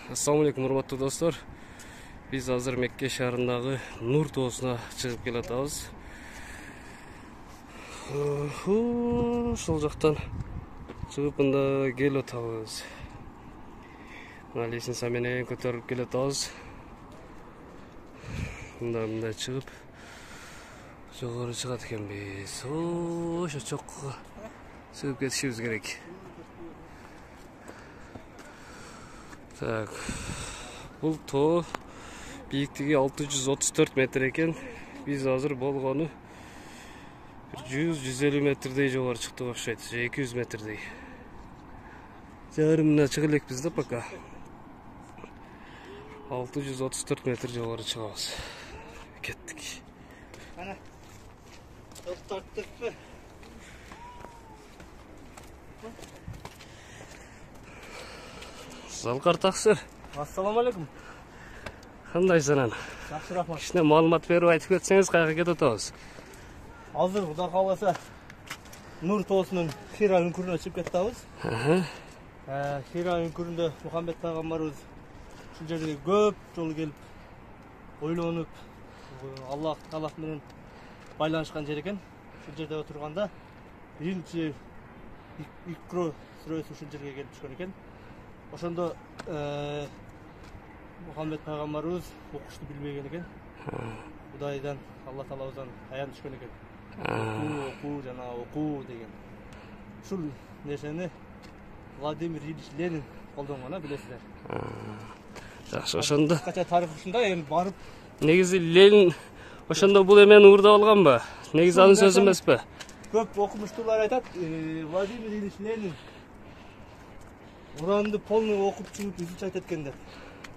Assalamu alaikum урматтуу достор. Биз азыр Мекке шаарындагы Нур тоосуна чыгып келатабыз. Ошол жактан чыгып мында келип атабыз. Мына лестница менен көтөрүлүп келатабыз. Мында чыгып жогору чыгат экенбиз. Ошо чоккуга чыгып кетишибиз керек. Так, бул тоо бийиктиги 634 метр экен. Биз азыр болгону 100-150 метрдей жогору чыктык окшойт, же 200 метрдей. Жарымына чыга элекпиз да пока. 634 метр жогору чыгабыз. Кеттик. Ana. Токтоттук. Залкар таксыр. Ассаламу алейкум. Кандайсың? Жакшы рахмат. Кичине маалымат берип айтып кетсеңиз, кайга кетип атабыз? Азыр Кудай кааласа Нур тоосунун Хира үңкүрүнө чыгып кетабыз. Хира үңкүрүндө Мухаммед пайгамбарыбыз ушул жерге көп жолу келип ойлонуп, Аллах Таала менен байланышкан жер экен. Ушул жерде отурганда биринчи Икро сүрөсү ушул жерге келип түшкөн экен. Ошондо Мухаммед пайгамбарыбыз окушту билбеген экен. Кудайдан, Алла Таалабыздан аян түшкөн экен. Окуу жана окуу деген. Ушул нерсени Владимир Ильич Ленин колдонгон, билесиздер. Жакшы, ошондо. Кача тарих ушунда эми барып. Негизи Ленин ошондо бул эмени уурдап алганбы? Негизи анын сөзү эмеспи? Көп окумуштуулар айтат, Владимир Ильич Ленин Уранды полный окуп чыгып изучать айтат экен деп.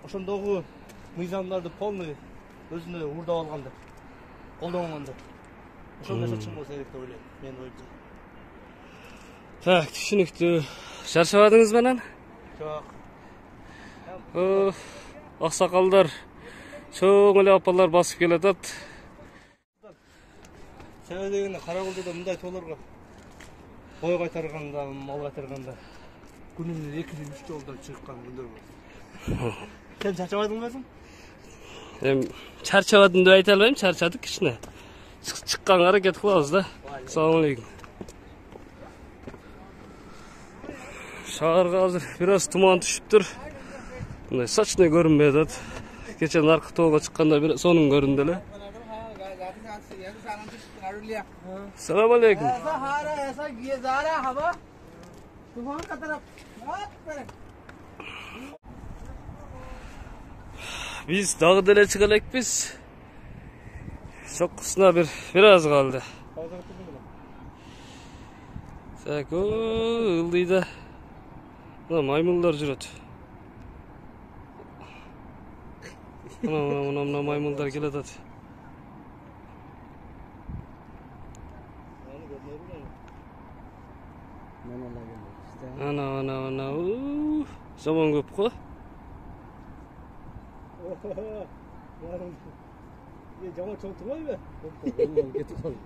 Ошондогу мыйзамдарды полный өзүнө уурдап алган деп. Колдонгон деп. Ошол нерсе чын болсо керек деп ойлойм, мен оюмча. Так, түшүнүктүү. Чарчабадыңыз менен? Жок. Аксакалдар, чоң эле апалар басып келатат. Себеби дегенде Карагулдуда мындай тоолорго кой кайтарганда, мал кайтарганда күнүнө 2-3 жолдон чыккан күндөр бар. Сен чарчабадыңбы өзүң? Чарчабадым деп айта албайм, чарчадык кичине. Чыкканга аракет кылабыз да. Assalamu alaikum. Шаарга азыр бир аз туман түшүптүр. Мындай сочный көрүнбөй атат. Кече наркы тоого чыкканда бир сонун көрүндү эле. Assalamu alaikum. Биз дагы деле чыга элекпиз. Чоккусуна бир аз калды. Так, ылдыйда мына маймылдар жүрөт. Мына маймылдар келатат. Ana. Zaman көп қой. Жаман чоң турбайбы? Кетип калды.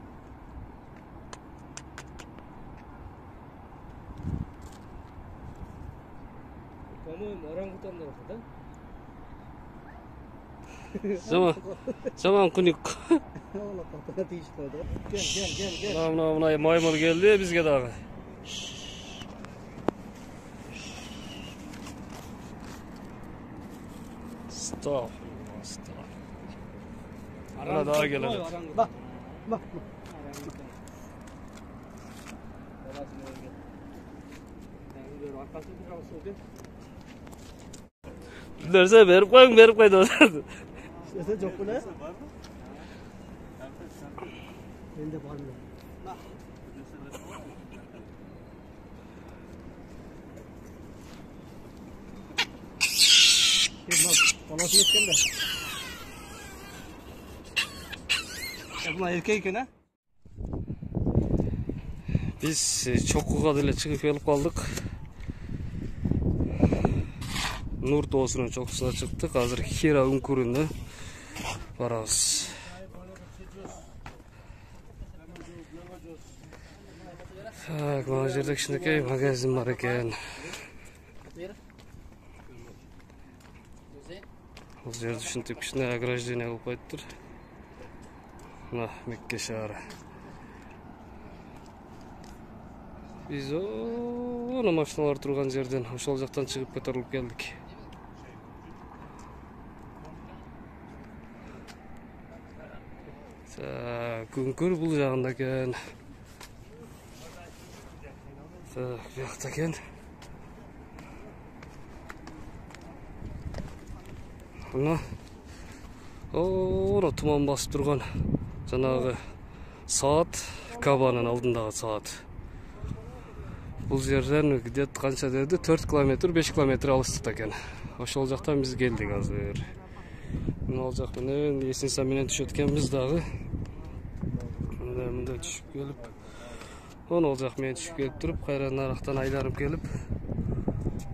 По-моему, орангутандар да? Zaman kunik. Gel. Мына маймыл келди бизге дагы. Stop. Ana daha geledi. Bak. Bilirse verip koydu. Sese çok bu ne? Ben de var mı? Anasını etken de. Bunlar erkek ne? Biz çokkuğa деле чыгып келип калдык. Нур тоосунун чокусуна чыктык. Азыр Хира үңкүрүнө барабыз. Так, мына жерде кичинекей магазин бар экен. Бұл жерді ушинтип кичине ограждение кылып коюптур. Мына Мекке шаары. Биз оны машиналар турган жерден ошол жактан чыгып көтөрүлүп келдик. Күңкүр бул жагында экен. Бuyakta eкен. Мына ора туман басып турган жанагы саат, Кабанын алдындагы саат. Бул жерден где-то канча деди? 4 километр, 5 километр алыстыкта экен. Ошол жактан биз келдик азыр. Мына ал жак менен Эсенса менен түшөт экенбиз дагы. Мында түшүп келип, оны ал жак менен түшүп келип туруп, кайра нарактан айланып келип,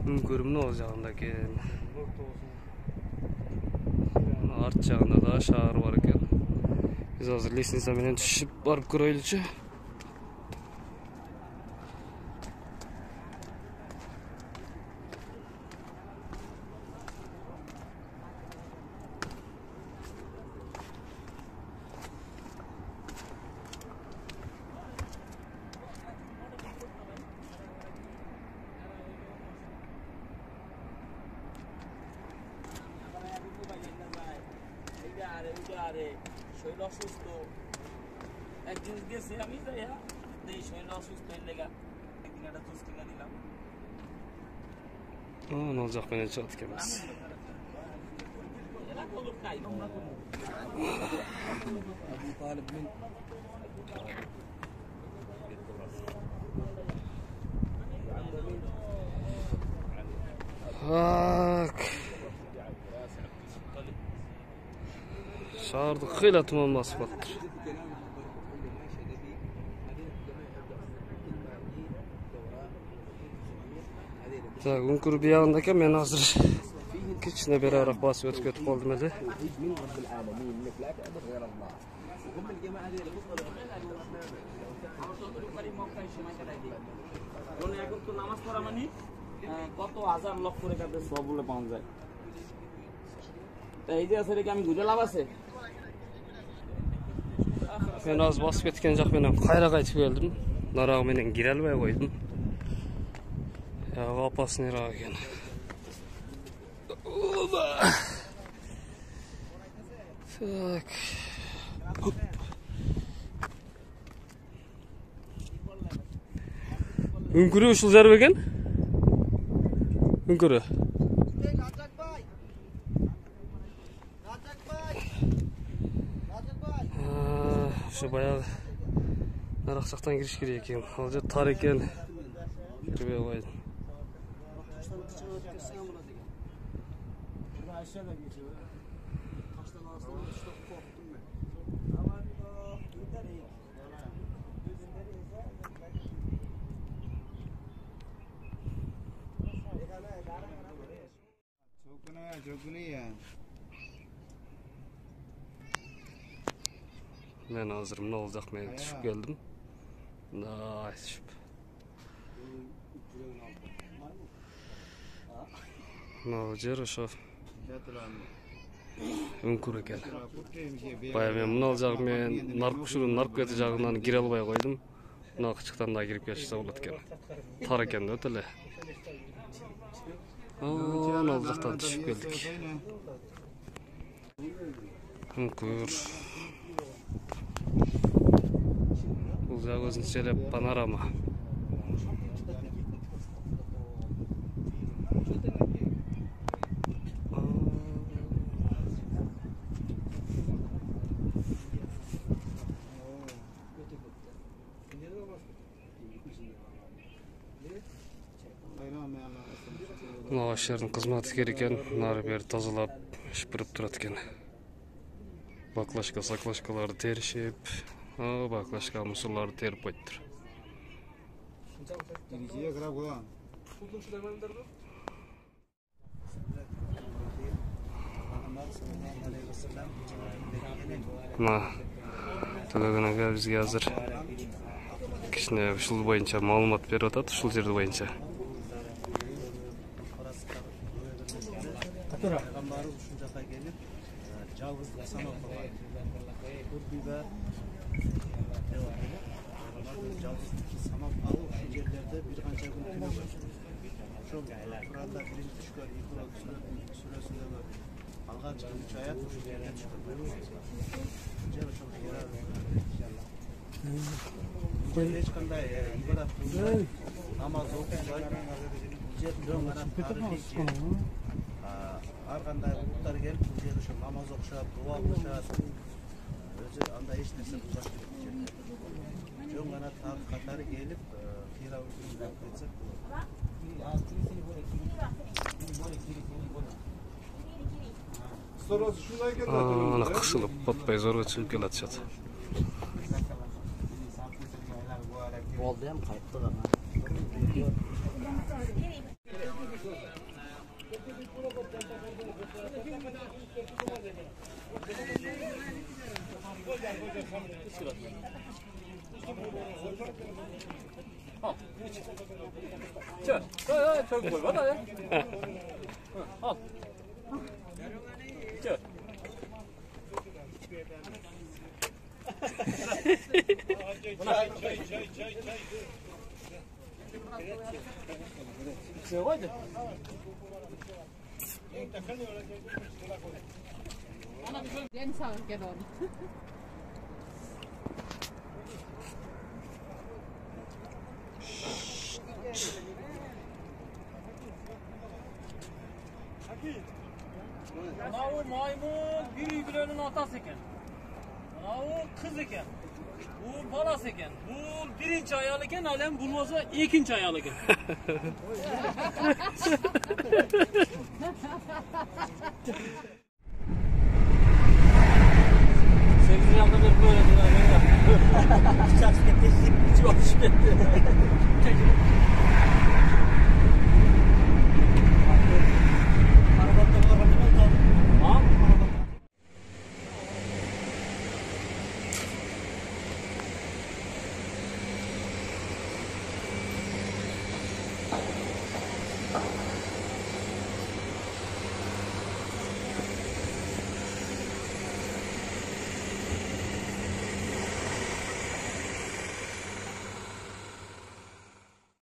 Үңкүрүмдүн ал жагында экен. Арт жагында да шаар бар экен. Биз азыр Эсенса менен түшүп барып көрөйлүчү. শরীর অসুস্থ একদিন গেছি আমি যাইয়া দেই শরীর অসুস্থ এর লেগা একদিন একটা জুস কিনে দিলাম Ne olacak beni çat kemiz. Bak. Şaharda xeyli tuman basıp attır. Үңкүр биягындакы мен азыр кичине бери арақ басып өтүп кетип калдым эле. নামাজ পড়া মানে কত হাজার লক্ষ টাকা সব বলে পাওয়া যায়। এই যে আছে কি আমি বুঝে লাভ আছে? Мен аз басып кеткен жак менен кайра кайтып келдим. Нарагы менен кире албай койдум. Опасныйраак экен. Так. Үңкүрү ушул жер бекен? Үңкүрү. Ошо баягы нарак жактан кириш керек экен. Ал жер тар экен. Кирбей койдум. Men azır mına olacak men düşüp geldim. Nay düşüp. Mına jer ошо Үңкүр экен. Бая мен мына жак мен наркети жагынан кире албай койдум. Мына кычыктан да кирип кетсе болот экен. Тар экен өтө эле. Ал жактан түшүп келдик. Үңкүр. Бул жак өзүнчө эле панорама. Мына жердин кызматкери экен, нары бери тазалап, шыпырып турат экен. Баклашкаларды теришип, баклашка мусорларды терип коюптур. Мына Төлөгөн ага бизге азыр кичине ушул боюнча маалымат берип атат, ушул жер боюнча. Peygamberimiz uşunca gelip жалгыз санап калган. Бир бидар жалгыз санап алып ушул жерлерде бир канча күн түнөгөн. Ошол Куранда биринчи түшкөн Икра сүрөсүндөгү алгачкы 3 аят ушул жерге түшкөн. Жер ошол жерде эч кандай ибадат кылбай, намаз окубай, жер жөн гана тарыхый. Ар кандай улуттар келип бул жерде ошо намаз окушат, дуа кылышат. Өзү андай эч нерсе кылбаш керек жерде. Жөн гана катары келип Хира өлкөсүндө кылсак болот. Ана кысылып батпай зорго чыгып келатышат. Oldu hem kayıttı da. Çok koy bana ya. Al. Gel. Сегодня? Den sağırken onu. Manavu maymun bir birenin atası eken. Manavu kız eken. Bu balası eken. Bu birinci ayalı eken, alem bulmasa ikinci ayalı eken. Sekiz yılda bir böyle diyor. Çarşı gitti. Çok şükür.